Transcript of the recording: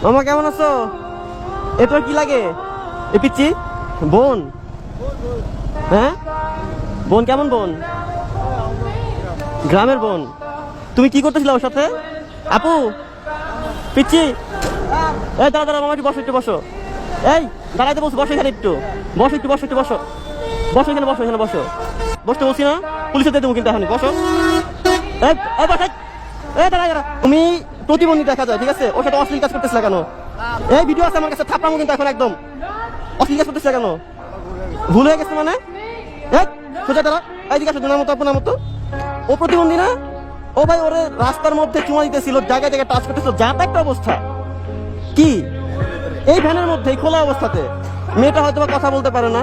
মামা কেমন আছো? এ তোর কি লাগে? এ পিচ্ছি বোন? হ্যাঁ বোন, কেমন বোন? গ্রামের বোন। তুমি কি করতেছিলে ওর সাথে? আপু পিচ্ছি, এই দাঁড়া দাঁড়া মামা, একটু বসো, একটু বসো। এই দাঁড়াইতে বসো, বসো এখানে, একটু বসো, একটু বসো, একটু বসো, বসো এখানে, বসো এখানে, বসো। বসতে বলছি না, পুলিশে দিয়ে দেবো কিন্তু এখন। বসো। এই বসো। এই দাঁড়া দাঁড়া, তুমি প্রতিবন্ধী দেখা যায়, ঠিক আছে? ওর সাথে অশ্লীল কাজ করতেছিলে কেন? এই ভিডিও আছে আমার কাছে, থাপড়ামো কিন্তু এখন একদম। অশ্লীল কাজ করতেছিলে কেন? ভুল হয়ে গেছে মানে? এই সোজা দাঁড়া, এইদিকে আসো, দুনার মতো আপনার মতো। ও প্রতিবন্ধী না? ও ভাই, ওরে রাস্তার মধ্যে চুমা দিতেছিল, জায়গায় জায়গায় টাচ করতেছিল, যা তা একটা অবস্থা। কি এই ভ্যানের মধ্যে খোলা অবস্থাতে? মেয়েটা হয়তো কথা বলতে পারে না,